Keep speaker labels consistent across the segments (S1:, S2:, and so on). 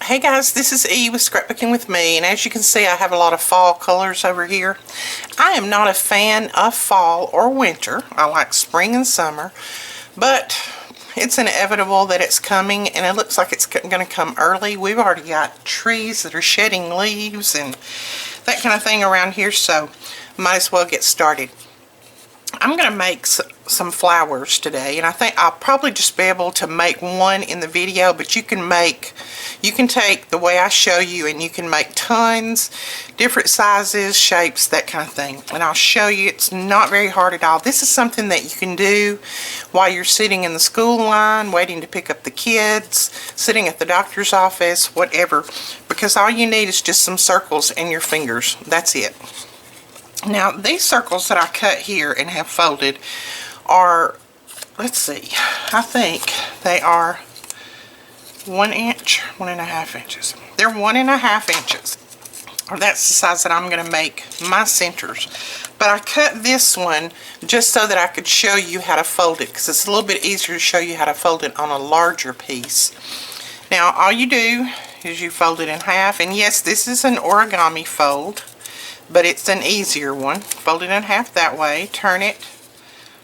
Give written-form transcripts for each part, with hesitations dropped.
S1: Hey guys, this is E with Scrapbooking with Me, and as you can see I have a lot of fall colors over here. I am not a fan of fall or winter. I like spring and summer, but it's inevitable that it's coming, and it looks like it's going to come early. We've already got trees that are shedding leaves and that kind of thing around here, so might as well get started. I'm going to make some flowers today, and I think I'll probably just be able to make one in the video, but you can take the way I show you and you can make tons, different sizes, shapes, that kind of thing. And I'll show you. It's not very hard at all. This is something that you can do while you're sitting in the school line, waiting to pick up the kids, sitting at the doctor's office, whatever, because all you need is just some circles and your fingers. That's it. Now, these circles that I cut here and have folded are, let's see, I think they are 1 inch, 1.5 inches. They're 1.5 inches. Or that's the size that I'm going to make my centers. But I cut this one just so that I could show you how to fold it, because it's a little bit easier to show you how to fold it on a larger piece. Now, all you do is you fold it in half, and yes, this is an origami fold, but it's an easier one. Fold it in half that way, turn it,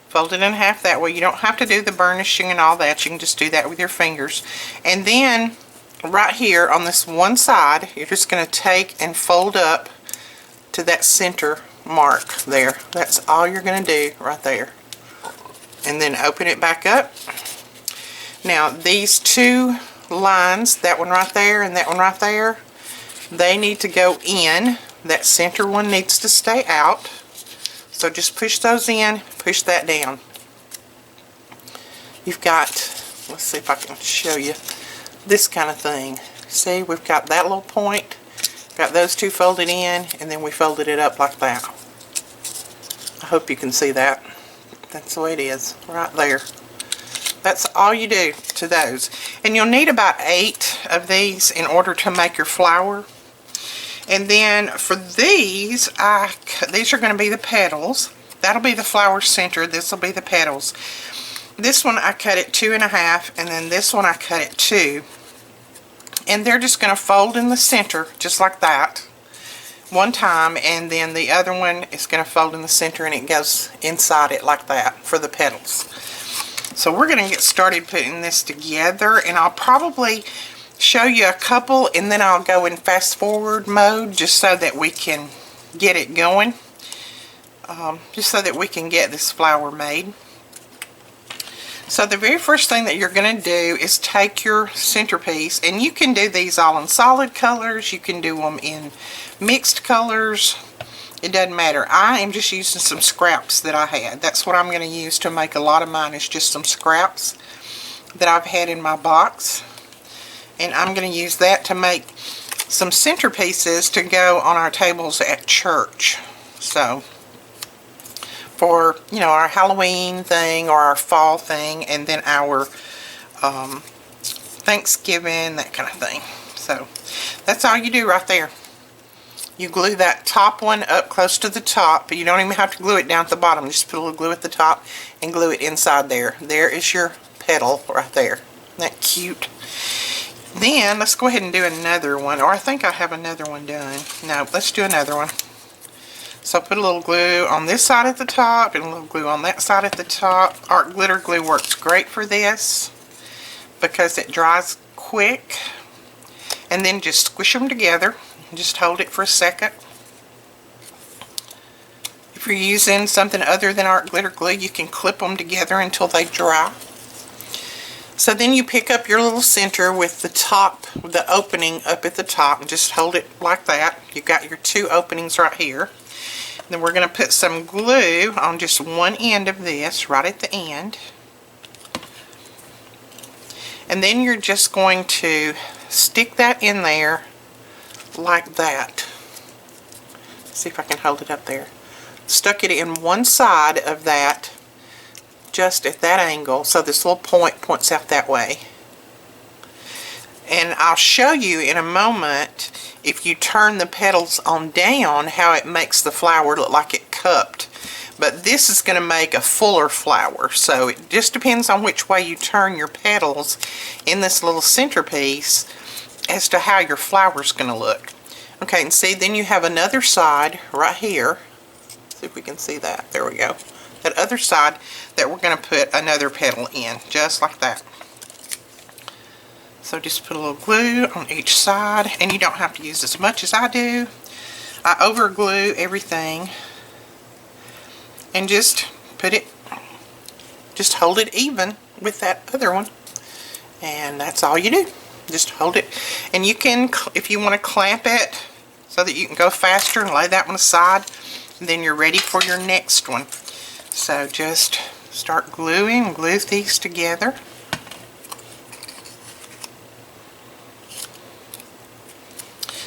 S1: fold it in half that way. You don't have to do the burnishing and all that. You can just do that with your fingers. And then right here on this one side, you're just going to take and fold up to that center mark there. That's all you're going to do right there. And then open it back up. Now these two lines, that one right there and that one right there, they need to go in. That center one needs to stay out. So just push those in, push that down. You've got, let's see if I can show you, this kind of thing. See, we've got that little point, got those two folded in, and then we folded it up like that. I hope you can see that. That's the way it is, right there. That's all you do to those. And you'll need about 8 of these in order to make your flower. And then for these, these are going to be the petals. That'll be the flower center. This will be the petals. This one I cut it 2.5, and then this one I cut it 2. And they're just going to fold in the center, just like that, one time, and then the other one is going to fold in the center, and it goes inside it like that for the petals. So we're going to get started putting this together, and I'll probably show you a couple, and then I'll go in fast forward mode just so that we can get it going, just so that we can get this flower made. So the very first thing that you're going to do is take your centerpiece, and you can do these all in solid colors, you can do them in mixed colors, it doesn't matter. I am just using some scraps that I had. That's what I'm going to use to make a lot of mine, is just some scraps that I've had in my box. And I'm going to use that to make some centerpieces to go on our tables at church. So, for, you know, our Halloween thing or our fall thing, and then our Thanksgiving, that kind of thing. So, that's all you do right there. You glue that top one up close to the top, but you don't even have to glue it down at the bottom. Just put a little glue at the top and glue it inside there. There is your petal right there. Isn't that cute? Then, let's go ahead and do another one, or I think I have another one done. No, let's do another one. So put a little glue on this side at the top, and a little glue on that side at the top. Art glitter glue works great for this, because it dries quick. And then just squish them together, and just hold it for a second. If you're using something other than art glitter glue, you can clip them together until they dry. So then you pick up your little center with the top, the opening up at the top, and just hold it like that. You've got your 2 openings right here. And then we're going to put some glue on just one end of this, right at the end. And then you're just going to stick that in there like that. See if I can hold it up there. Stuck it in one side of that, just at that angle, so this little point points out that way. And I'll show you in a moment, if you turn the petals on down, how it makes the flower look like it cupped. But this is going to make a fuller flower, so it just depends on which way you turn your petals in this little centerpiece as to how your flower's going to look. Okay, and see, then you have another side right here. See if we can see that. There we go. That other side that we're going to put another petal in, just like that. So just put a little glue on each side, and you don't have to use as much as I do. I over glue everything, and just hold it even with that other one, and that's all you do. Just hold it, and you can, if you want to clamp it so that you can go faster, and lay that one aside, and then you're ready for your next one. So just start gluing, glue these together.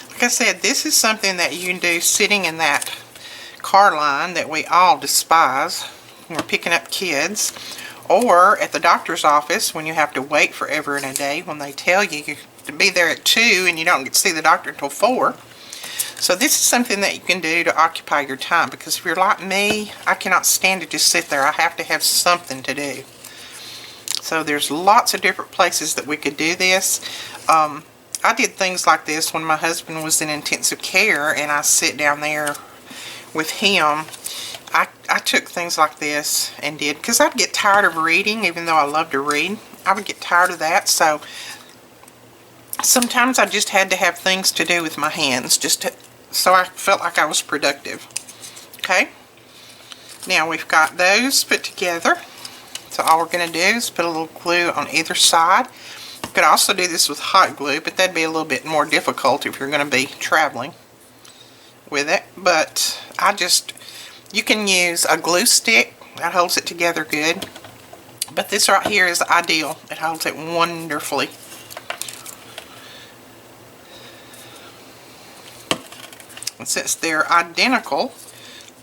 S1: Like I said, this is something that you can do sitting in that car line that we all despise when we're picking up kids, or at the doctor's office when you have to wait forever and a day when they tell you to be there at 2 and you don't get to see the doctor until 4. So this is something that you can do to occupy your time, because if you're like me, I cannot stand to just sit there. I have to have something to do. So there's lots of different places that we could do this. I did things like this when my husband was in intensive care and I sit down there with him. I took things like this and did, because I'd get tired of reading, even though I love to read. I would get tired of that, so sometimes I just had to have things to do with my hands, so I felt like I was productive. Okay, now we've got those put together, so all we're going to do is put a little glue on either side. You could also do this with hot glue, but that'd be a little bit more difficult if you're going to be traveling with it. But you can use a glue stick that holds it together good, but this right here is ideal. It holds it wonderfully. And since they're identical,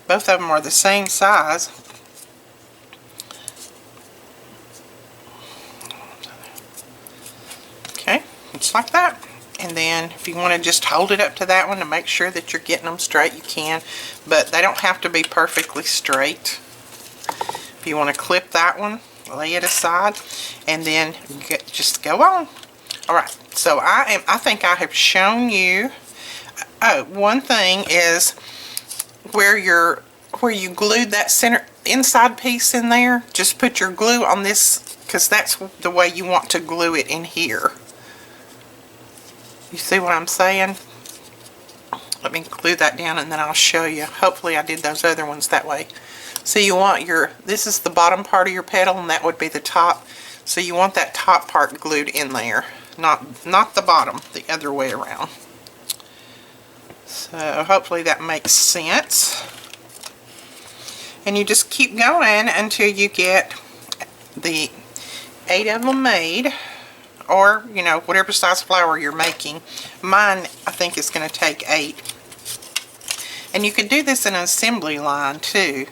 S1: both of them are the same size, okay, just like that. And then if you want to just hold it up to that one to make sure that you're getting them straight, you can. But they don't have to be perfectly straight. If you want to clip that one, lay it aside, and then just go on. Alright, so I think I have shown you. Oh, one thing is where you glued that center inside piece in there, just put your glue on this, because that's the way you want to glue it in here. You see what I'm saying? Let me glue that down and then I'll show you. Hopefully I did those other ones that way. So you want this is the bottom part of your petal, and that would be the top. So you want that top part glued in there, not the bottom, the other way around. So hopefully that makes sense. And you just keep going until you get the 8 of them made. Or, you know, whatever size flower you're making. Mine, I think, is going to take 8. And you could do this in an assembly line, too.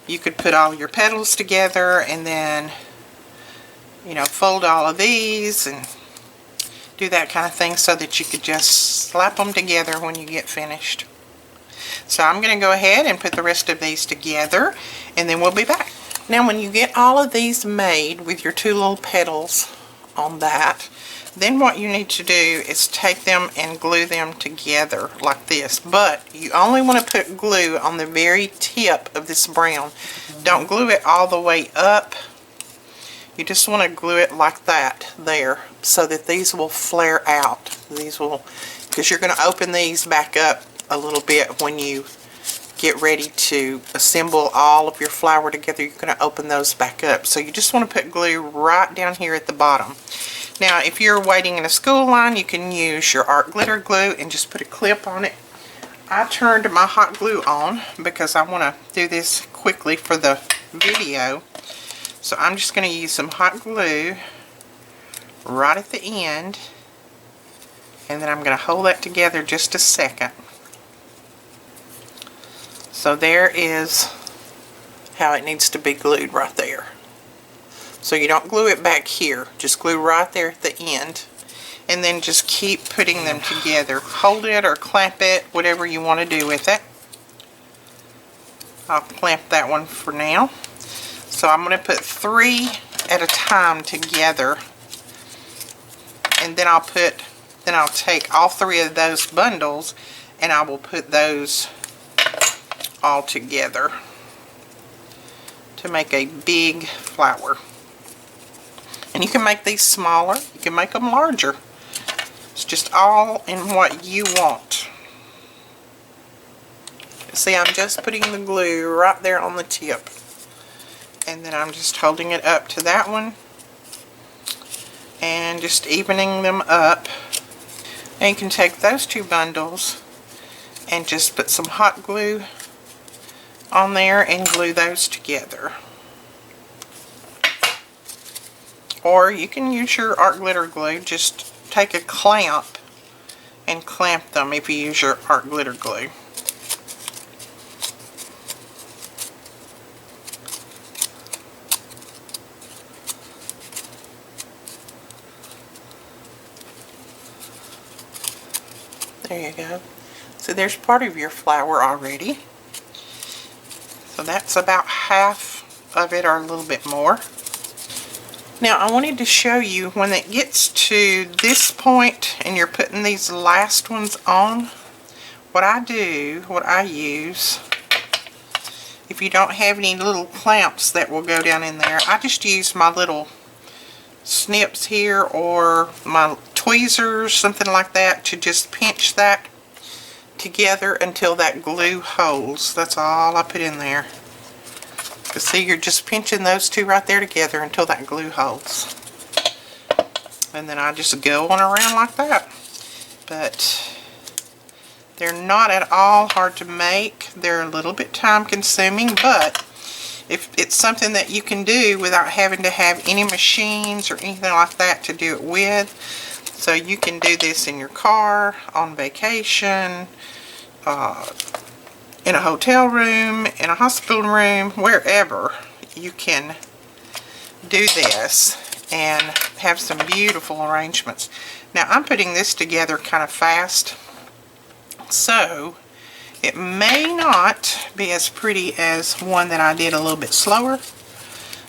S1: You could put all your petals together and then, you know, fold all of these and do that kind of thing, so that you could just slap them together when you get finished. So I'm going to go ahead and put the rest of these together, and then we'll be back. Now, when you get all of these made with your 2 little petals on that, then what you need to do is take them and glue them together like this. But you only want to put glue on the very tip of this brown. Don't glue it all the way up. You just want to glue it like that there, so that these will flare out. These will, because you're going to open these back up a little bit when you get ready to assemble all of your flower together. You're going to open those back up. So you just want to put glue right down here at the bottom. Now, if you're waiting in a school line, you can use your art glitter glue and just put a clip on it. I turned my hot glue on because I want to do this quickly for the video. So I'm just going to use some hot glue right at the end, and then I'm going to hold that together just a second. So there is how it needs to be glued right there. So you don't glue it back here, just glue right there at the end, and then just keep putting them together. Hold it or clamp it, whatever you want to do with it. I'll clamp that one for now. So I'm going to put 3 at a time together, and then then I'll take all 3 of those bundles and I will put those all together to make a big flower. And you can make these smaller, you can make them larger. It's just all in what you want. See, I'm just putting the glue right there on the tip. And then I'm just holding it up to that one and just evening them up. And you can take those 2 bundles and just put some hot glue on there and glue those together. Or you can use your art glitter glue. Just take a clamp and clamp them if you use your art glitter glue. There you go. So there's part of your flower already. So that's about half of it, or a little bit more. Now I wanted to show you when it gets to this point and you're putting these last ones on, what I use, if you don't have any little clamps that will go down in there, I just use my little snips here or my tweezers, something like that, to just pinch that together until that glue holds. That's all I put in there. But see, you're just pinching those 2 right there together until that glue holds. And then I just go on around like that. But they're not at all hard to make. They're a little bit time consuming, but if it's something that you can do without having to have any machines or anything like that to do it with. So you can do this in your car, on vacation, in a hotel room, in a hospital room, wherever you can do this and have some beautiful arrangements. Now I'm putting this together kind of fast, so it may not be as pretty as one that I did a little bit slower,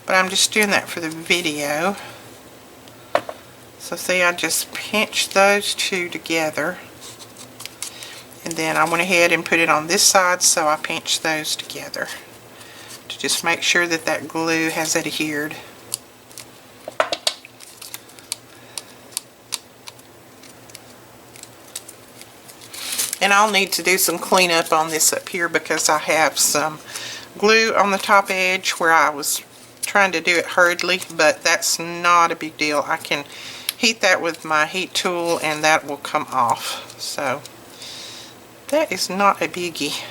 S1: but I'm just doing that for the video. So see, I just pinched those 2 together. And then I went ahead and put it on this side, so I pinched those together to just make sure that that glue has adhered. And I'll need to do some cleanup on this up here because I have some glue on the top edge where I was trying to do it hurriedly, but that's not a big deal. I can heat that with my heat tool and that will come off. So that is not a biggie.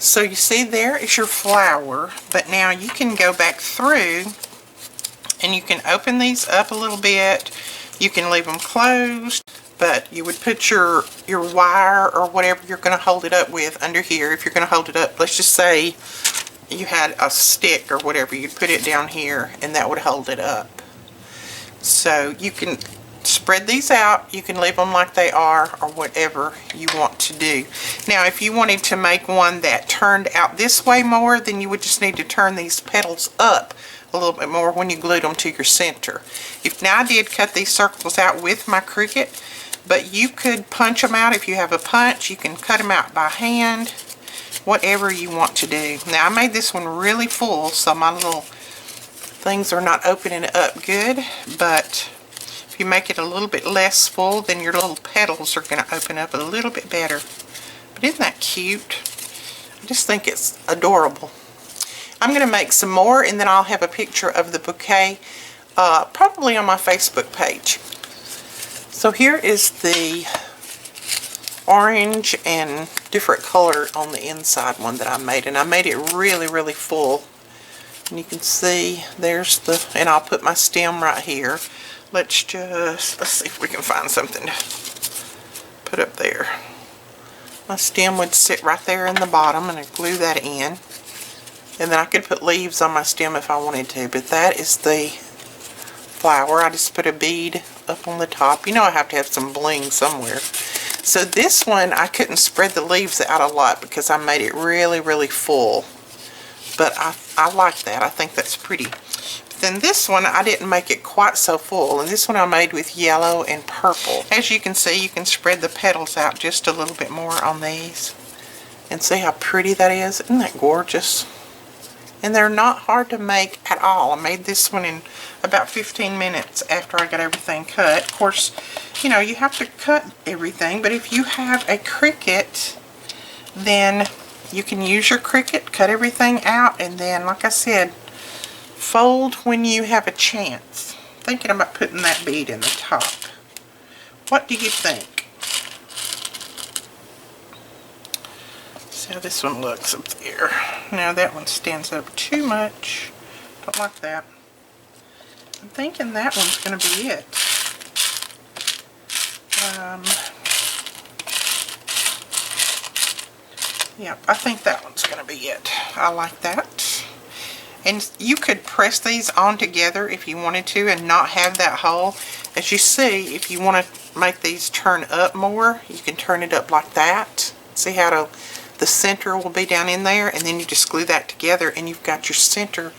S1: So you see, there is your flower, but now you can go back through and you can open these up a little bit. You can leave them closed, but you would put your wire or whatever you're going to hold it up with under here. If you're going to hold it up, let's just say you had a stick or whatever, you'd put it down here and that would hold it up. So you can spread these out, you can leave them like they are, or whatever you want to do. Now if you wanted to make one that turned out this way more, then you would just need to turn these petals up a little bit more when you glued them to your center. Now I did cut these circles out with my Cricut, but you could punch them out if you have a punch. You can cut them out by hand, whatever you want to do. Now I made this one really full, so my little things are not opening up good, but if you make it a little bit less full, then your little petals are going to open up a little bit better. But isn't that cute? I just think it's adorable. I'm going to make some more and then I'll have a picture of the bouquet probably on my Facebook page. So here is the orange and different color on the inside one that I made, and I made it really, really full. And you can see there's the, and I'll put my stem right here. Let's see if we can find something to put up there. My stem would sit right there in the bottom, and I'd glue that in. And then I could put leaves on my stem if I wanted to, but that is the flower. I just put a bead up on the top. You know I have to have some bling somewhere. So this one, I couldn't spread the leaves out a lot because I made it really, really full. But I like that. I think that's pretty. Then this one, I didn't make it quite so full, and this one I made with yellow and purple. As you can see, you can spread the petals out just a little bit more on these. And see how pretty that is? Isn't that gorgeous? And they're not hard to make at all. I made this one in about 15 minutes after I got everything cut. Of course, you know, you have to cut everything, but if you have a Cricut, then you can use your Cricut, cut everything out, and then, like I said, fold when you have a chance. Thinking about putting that bead in the top. What do you think? See how this one looks up there. Now that one stands up too much. Don't like that. I'm thinking that one's going to be it. Yeah, I think that one's going to be it. I like that. And you could press these on together if you wanted to and not have that hole. As you see, if you want to make these turn up more, you can turn it up like that. See how the center will be down in there, and then you just glue that together and you've got your center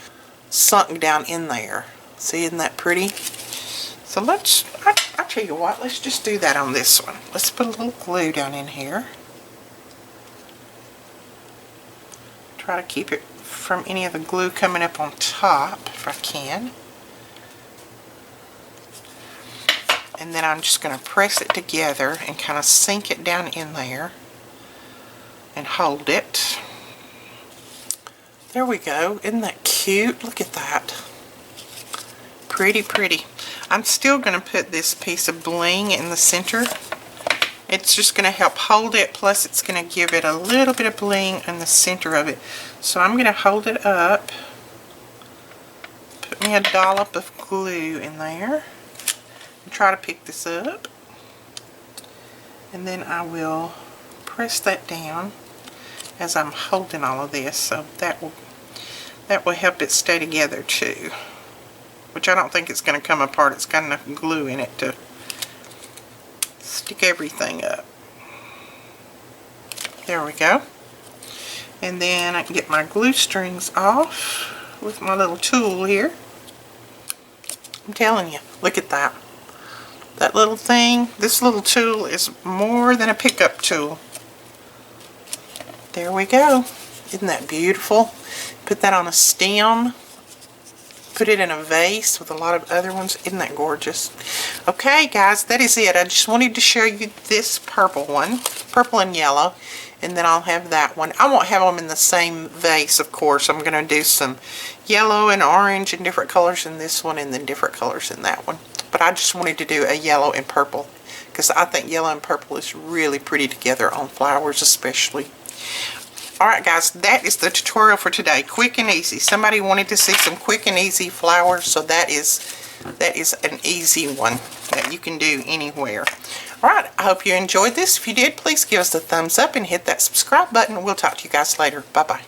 S1: sunk down in there. See, isn't that pretty? So I tell you what, let's just do that on this one. Let's put a little glue down in here. Try to keep it from any of the glue coming up on top if I can. And then I'm just going to press it together and kind of sink it down in there and hold it. There we go. Isn't that cute? Look at that. Pretty, pretty. I'm still going to put this piece of bling in the center. It's just going to help hold it, plus it's going to give it a little bit of bling in the center of it. So I'm going to hold it up, put me a dollop of glue in there, and try to pick this up. And then I will press that down as I'm holding all of this, so that will help it stay together too. Which I don't think it's going to come apart. It's got enough glue in it to stick everything up. There we go. And then I can get my glue strings off with my little tool here. I'm telling you, look at that. That little thing, this little tool is more than a pickup tool. There we go. Isn't that beautiful? Put that on a stem. Put it in a vase with a lot of other ones. Isn't that gorgeous? Okay, guys, that is it. I just wanted to show you this purple one, purple and yellow, and then I'll have that one. I won't have them in the same vase, of course. I'm going to do some yellow and orange and different colors in this one, and then different colors in that one. But I just wanted to do a yellow and purple because I think yellow and purple is really pretty together on flowers especially. Alright guys, that is the tutorial for today. Quick and easy. Somebody wanted to see some quick and easy flowers, so that is an easy one that you can do anywhere. Alright, I hope you enjoyed this. If you did, please give us a thumbs up and hit that subscribe button. We'll talk to you guys later. Bye-bye.